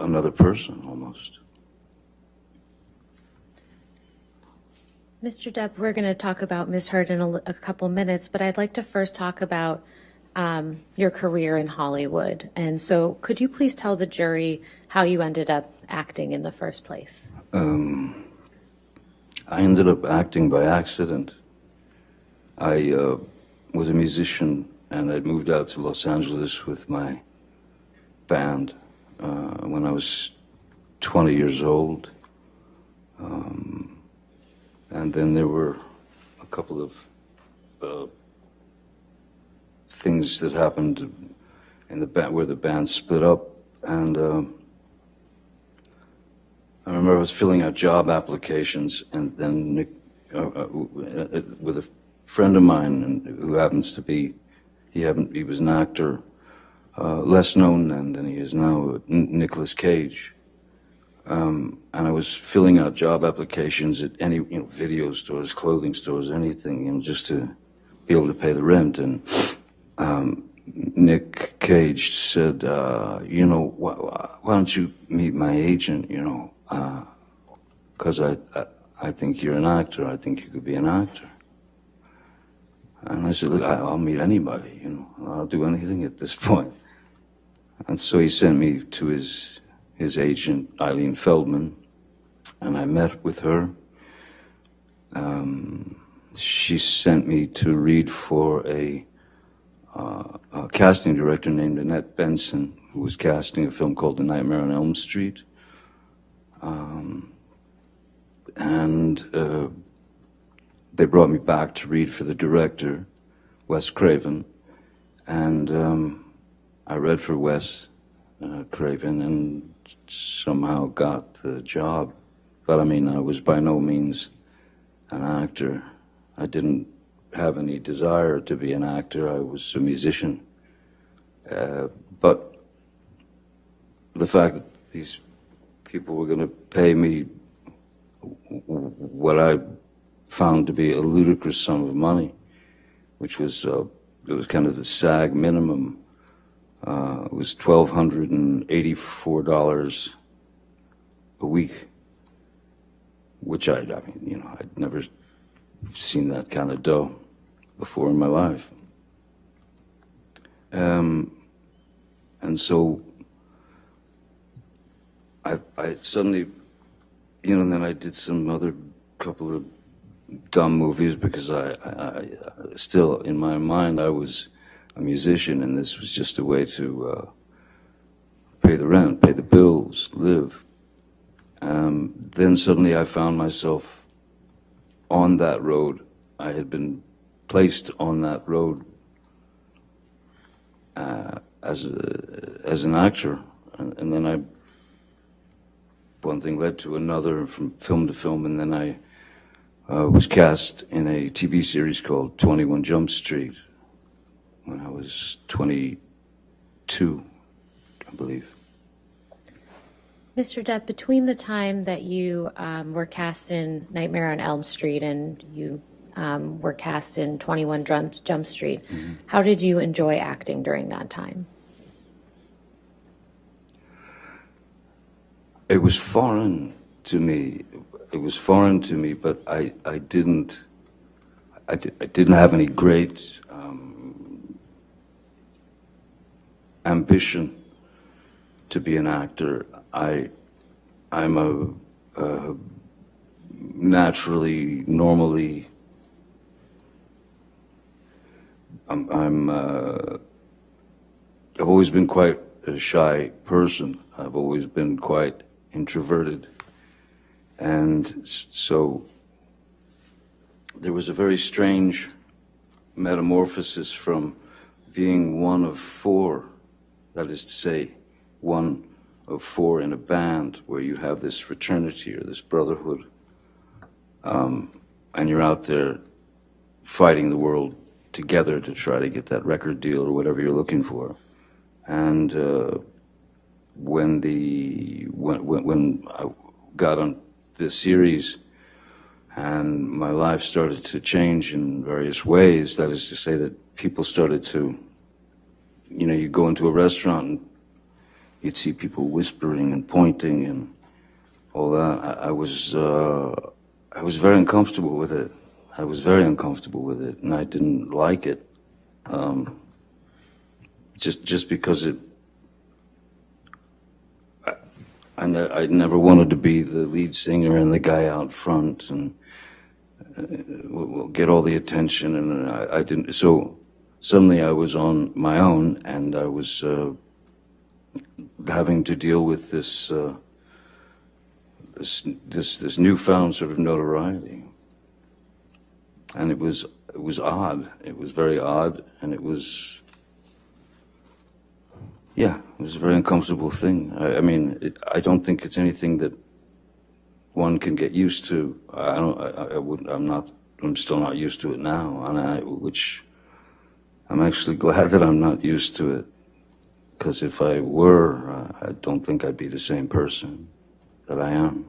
another person almost. Mr. Depp, we're going to talk about Miss Heard in a couple minutes, but I'd like to first talk about your career in Hollywood. And so could you please tell the jury how you ended up acting in the first place? I ended up acting by accident. I was a musician, and I'd moved out to Los Angeles with my band when I was 20 years old. And then there were a couple of things that happened in the band where the band split up, and I remember I was filling out job applications, and then Nick, with a friend of mine who happens to be, he was an actor, less known then than he is now, Nicolas Cage. And I was filling out job applications at any, video stores, clothing stores, anything, just to be able to pay the rent. And Nick Cage said, why don't you meet my agent, because I think you're an actor. I think you could be an actor. And I said, look, I'll meet anybody, I'll do anything at this point. And so he sent me to his agent, Eileen Feldman, and I met with her. She sent me to read for a casting director named Annette Benson, who was casting a film called The Nightmare on Elm Street. They brought me back to read for the director, Wes Craven, and I read for Wes Craven and somehow got the job. But I mean, I was by no means an actor. I didn't have any desire to be an actor. I was a musician. But the fact that these people were going to pay me what I found to be a ludicrous sum of money, which was it was kind of the SAG minimum. It was $1,284 a week, which I'd never seen that kind of dough before in my life. And so I suddenly, and then I did some other couple of dumb movies because I still, in my mind, I was a musician, and this was just a way to pay the rent, pay the bills, live. Then suddenly I found myself on that road. I had been placed on that road as an actor, and then one thing led to another, from film to film, and then I was cast in a TV series called 21 Jump Street when I was 22, I believe. Mr. Depp, between the time that you were cast in Nightmare on Elm Street and you were cast in 21 Jump Street, how did you enjoy acting during that time? It was foreign to me. But I didn't have any great ambition to be an actor. I'm a normally. I've always been quite a shy person. I've always been quite introverted. And so there was a very strange metamorphosis from being one of four, that is to say, one of four in a band where you have this fraternity or this brotherhood, and you're out there fighting the world together to try to get that record deal or whatever you're looking for. And when I got on this series and my life started to change in various ways, that is to say that people started to, you go into a restaurant and you'd see people whispering and pointing and all that. I was very uncomfortable with it. I was very uncomfortable with it, and I didn't like it. Just because I never wanted to be the lead singer and the guy out front and get all the attention, and I didn't. So suddenly I was on my own, and I was having to deal with this newfound sort of notoriety, and it was odd. It was very odd, and it was. Yeah, it was a very uncomfortable thing. I mean, I don't think it's anything that one can get used to. I'm still not used to it now, and which I'm actually glad that I'm not used to it, because if I were, I don't think I'd be the same person that I am.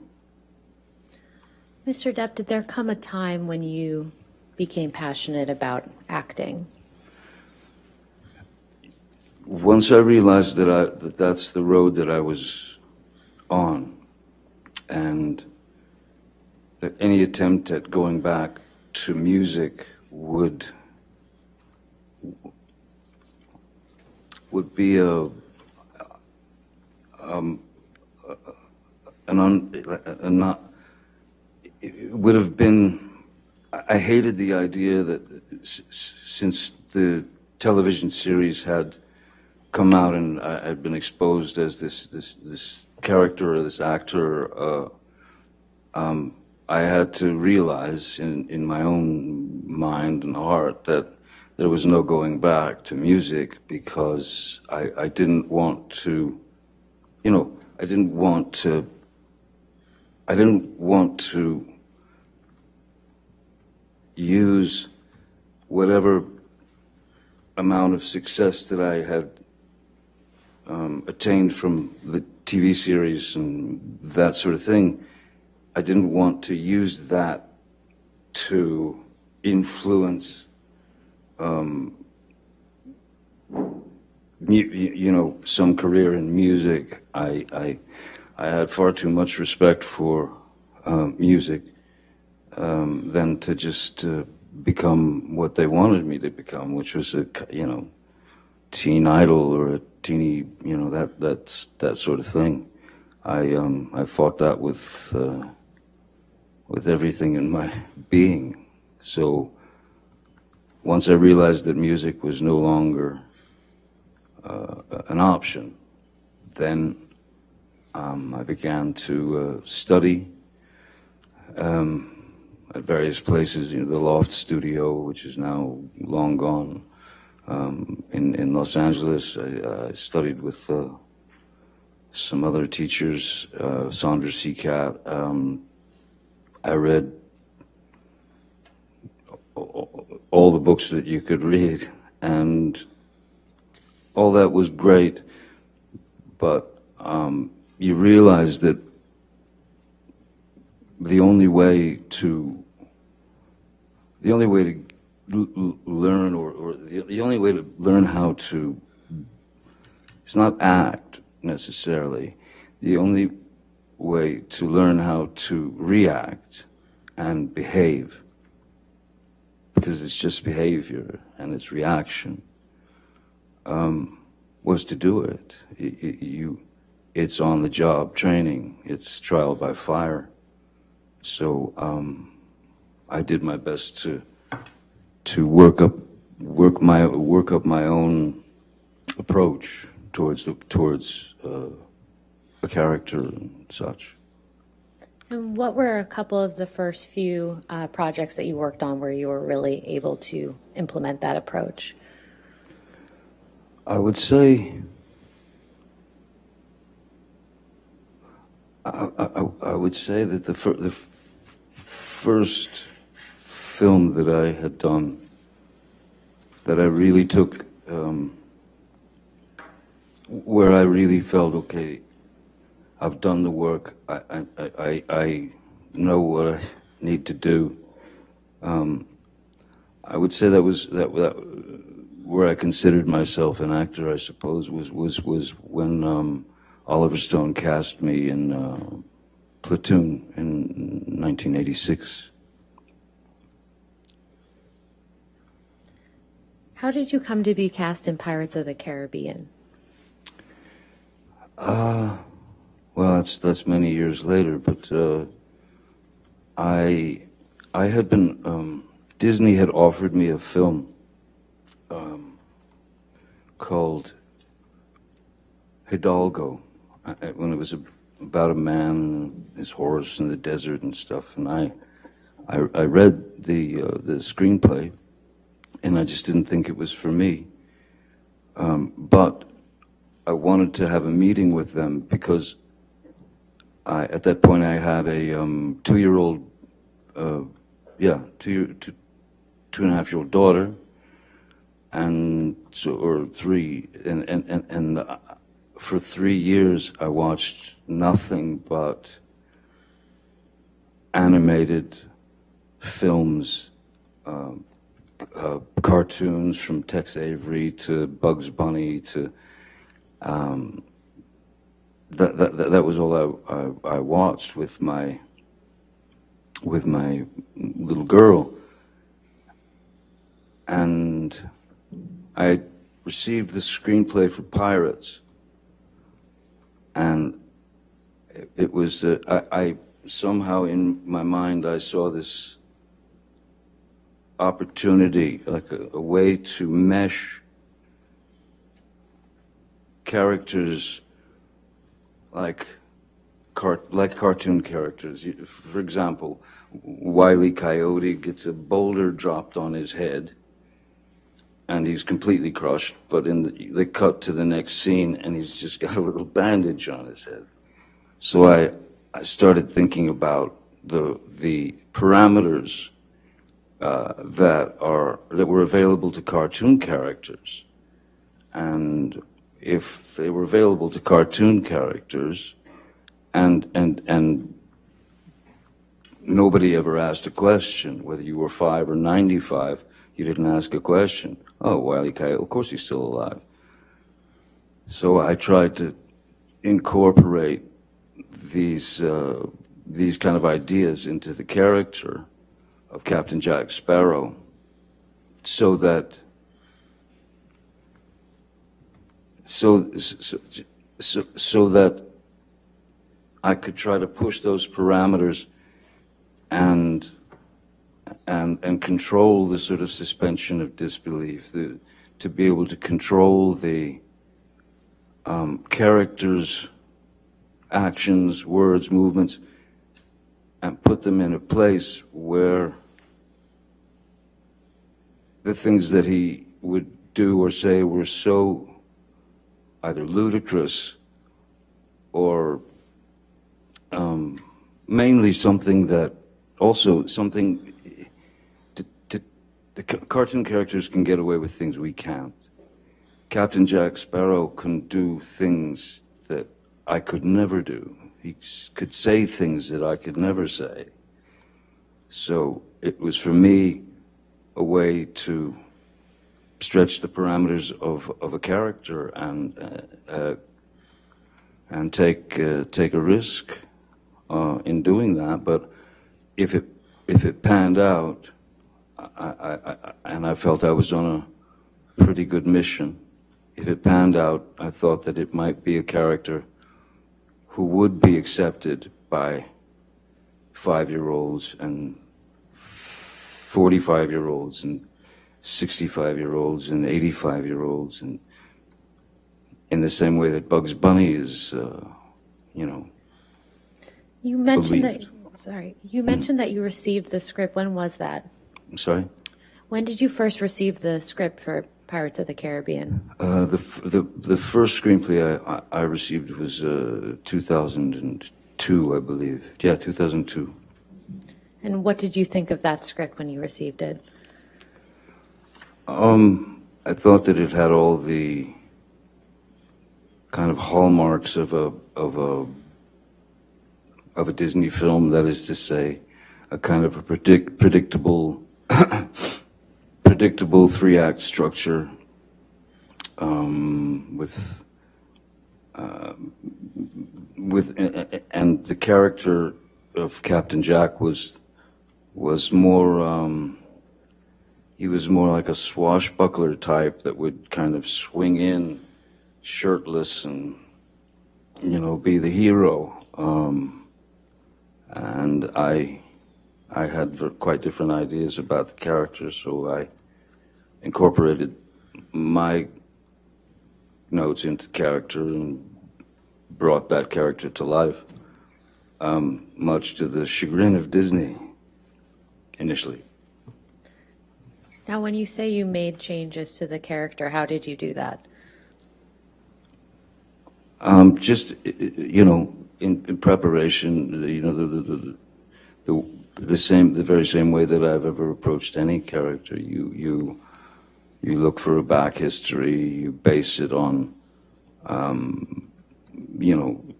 Mr. Depp, did there come a time when you became passionate about acting? Once I realized that that's the road that I was on, and that any attempt at going back to music would be it would have been. I hated the idea that since the television series had come out and I had been exposed as this character or this actor, I had to realize in my own mind and heart that there was no going back to music, because I didn't want to, I didn't want to use whatever amount of success that I had attained from the TV series and that sort of thing. I didn't want to use that to influence, some career in music. I had far too much respect for music than to just become what they wanted me to become, which was a teen idol or a teeny, that sort of thing. I fought that with everything in my being. So once I realized that music was no longer an option, then I began to study at various places. The Loft Studio, which is now long gone. In Los Angeles, I studied with some other teachers, Saunders Seacat. I read all the books that you could read, and all that was great, but you realize that the only way to learn, or the only way to learn how to, it's not act necessarily, the only way to learn how to react and behave, because it's just behavior and it's reaction, was to do it. It's on the job training, it's trial by fire. So I did my best to work up my own approach towards a character and such. And what were a couple of the first few projects that you worked on where you were really able to implement that approach? I would say that the first film that I had done, that I really took, where I really felt, okay, I've done the work, I know what I need to do. I would say that where I considered myself an actor, I suppose, was when Oliver Stone cast me in Platoon in 1986. How did you come to be cast in Pirates of the Caribbean? Well, that's many years later, but I had been Disney had offered me a film called Hidalgo, when it was about a man and his horse in the desert and stuff, and I read the screenplay, and I just didn't think it was for me, but I wanted to have a meeting with them because at that point I had a 2-year-old, two and a half year old daughter, and so, or three, and for 3 years I watched nothing but animated films, cartoons from Tex Avery to Bugs Bunny to that was all I watched with my little girl, and I received the screenplay for Pirates, and it was I somehow in my mind I saw this opportunity, like a way to mesh characters like cartoon characters. For example, Wile E. Coyote gets a boulder dropped on his head, and he's completely crushed. But they cut to the next scene, and he's just got a little bandage on his head. So I started thinking about the parameters that were available to cartoon characters, and if they were available to cartoon characters, and nobody ever asked a question, whether you were 5 or 95, you didn't ask a question. Oh, Wile E. Coyote, of course he's still alive. So I tried to incorporate these kind of ideas into the character of Captain Jack Sparrow, so that I could try to push those parameters and control the sort of suspension of disbelief, to be able to control the characters' actions, words, movements, and put them in a place where the things that he would do or say were so either ludicrous or mainly something that also something the cartoon characters can get away with things we can't. Captain Jack Sparrow can do things that I could never do. He could say things that I could never say. So it was for me a way to stretch the parameters of a character and take a risk in doing that. But if it panned out, and I felt I was on a pretty good mission. If it panned out, I thought that it might be a character who would be accepted by 5-year-olds and 45-year-olds and 65-year-olds and 85-year-olds, and in the same way that Bugs Bunny is, You mentioned believed. You mentioned that you received the script. When was that? I'm sorry? When did you first receive the script for Pirates of the Caribbean? The first screenplay I received was 2002, I believe. Yeah, 2002. And what did you think of that script when you received it? I thought that it had all the kind of hallmarks of a Disney film. That is to say, a kind of a predictable 3-act structure, with and the character of Captain Jack was more. He was more like a swashbuckler type that would kind of swing in shirtless and, be the hero. And I had quite different ideas about the character, so I incorporated my notes into character and brought that character to life, much to the chagrin of Disney initially. Now, when you say you made changes to the character, how did you do that? Just in preparation, the very same way that I've ever approached any character. You look for a back history. You base it on,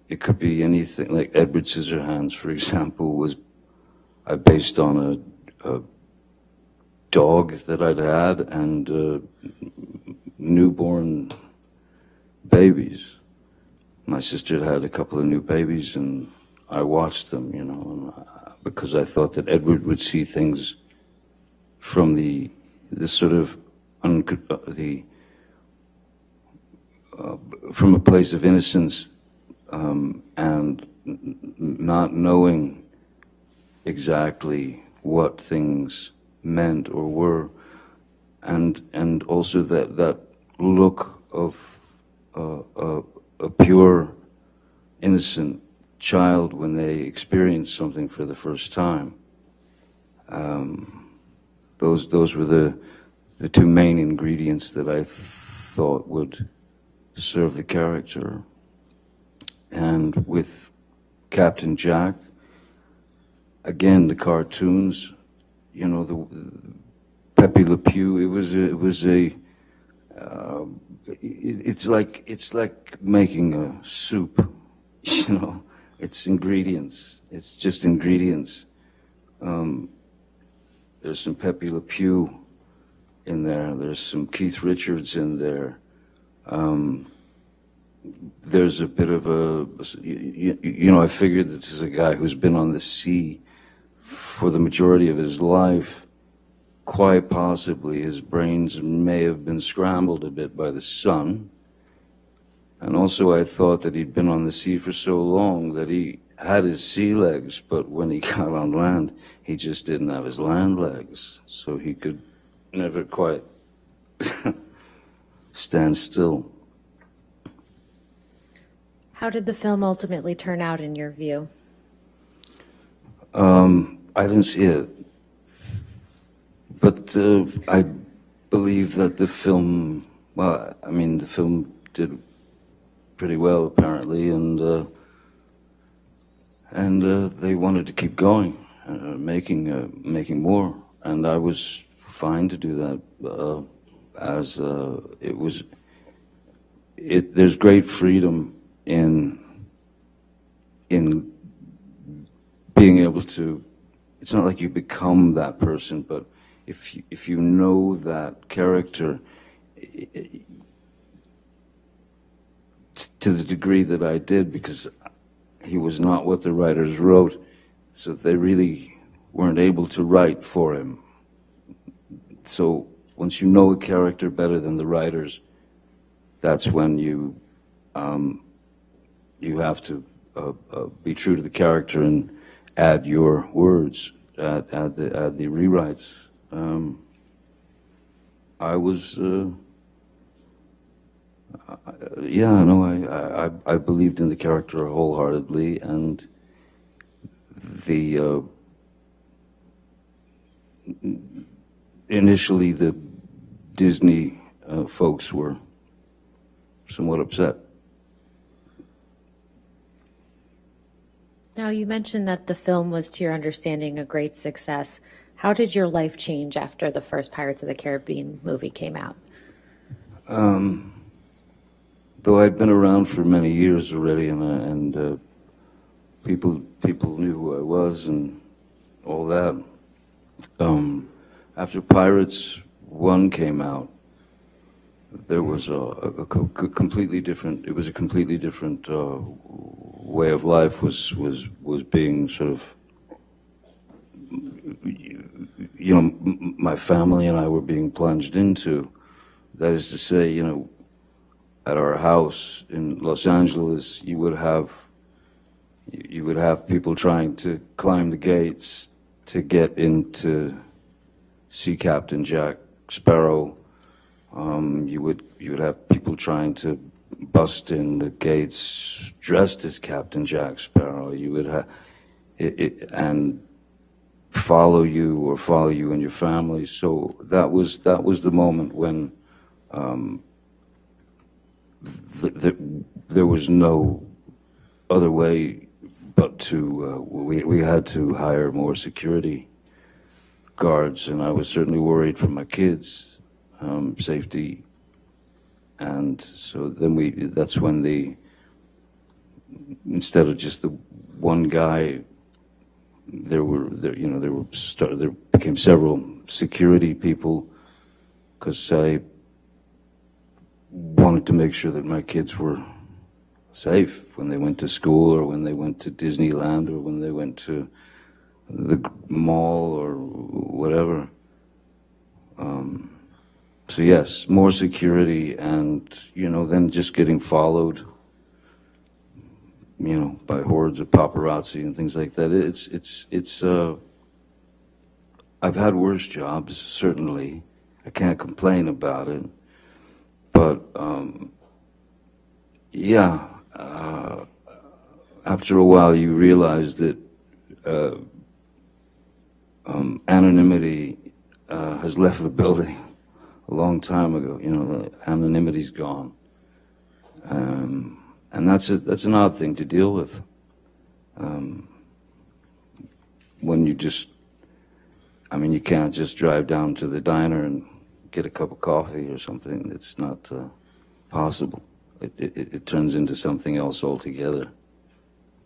it could be anything. Like Edward Scissorhands, for example, I based on a dog that I'd had and newborn babies. My sister had a couple of new babies, and I watched them, because I thought that Edward would see things from the sort of from a place of innocence, and not knowing exactly what things meant or were, and also that look of a pure, innocent child when they experience something for the first time. Those were the two main ingredients that I thought would serve the character. And with Captain Jack, again, the cartoons, the Pepe Le Pew. It's like making a soup. It's ingredients. It's just ingredients. There's some Pepe Le Pew in there. There's some Keith Richards in there. There's a bit of I figured that this is a guy who's been on the sea for the majority of his life. Quite possibly his brains may have been scrambled a bit by the sun. And also I thought that he'd been on the sea for so long that he had his sea legs, but when he got on land, he just didn't have his land legs. So he could never quite stand still. How did the film ultimately turn out in your view? I didn't see it. But I believe that the film did pretty well apparently, and they wanted to keep going, making more, and I was fine to do that. There's great freedom in being able to. It's not like you become that person, but if you know that character to the degree that I did, because he was not what the writers wrote, so they really weren't able to write for him. So once you know a character better than the writers, that's when you have to be true to the character and add your words, add the rewrites. I believed in the character wholeheartedly, and initially the Disney folks were somewhat upset. Now, you mentioned that the film was, to your understanding, a great success. How did your life change after the first Pirates of the Caribbean movie came out? Though I'd been around for many years already, and people knew who I was and all that. After Pirates 1 came out, there was completely different. It was a completely different way of life. Was being sort of, my family and I were being plunged into. That is to say, at our house in Los Angeles, you would have people trying to climb the gates to get in to see Captain Jack Sparrow. You would have people trying to bust in the gates dressed as Captain Jack Sparrow. You would have and follow you and your family. So that was the moment when there was no other way but to we had to hire more security guards, and I was certainly worried for my kids' safety. And so then that's when instead of just the one guy, there became several security people, because I wanted to make sure that my kids were safe when they went to school, or when they went to Disneyland, or when they went to the mall, or whatever. So yes, more security, and then just getting followed, by hordes of paparazzi and things like that. It's I've had worse jobs, certainly. I can't complain about it, but after a while you realize that anonymity has left the building a long time ago. Anonymity's gone, and that's an odd thing to deal with. When you you can't just drive down to the diner and get a cup of coffee or something. It's not possible. It turns into something else altogether.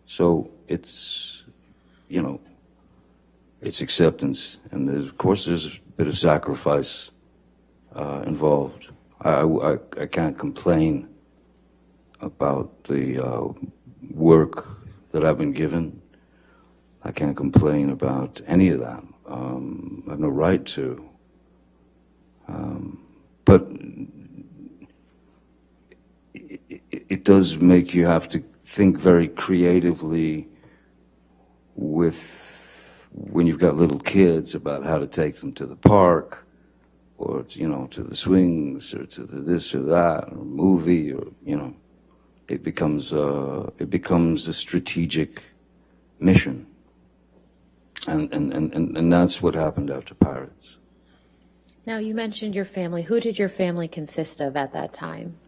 So it's it's acceptance, and of course there's a bit of sacrifice involved. I can't complain about the work that I've been given. I can't complain about any of that. I have no right to. But it does make you have to think very creatively when you've got little kids, about how to take them to the park, or to the swings, or to the this or that, or movie, or it becomes a strategic mission, and that's what happened after Pirates. Now, you mentioned your family. Who did your family consist of at that time?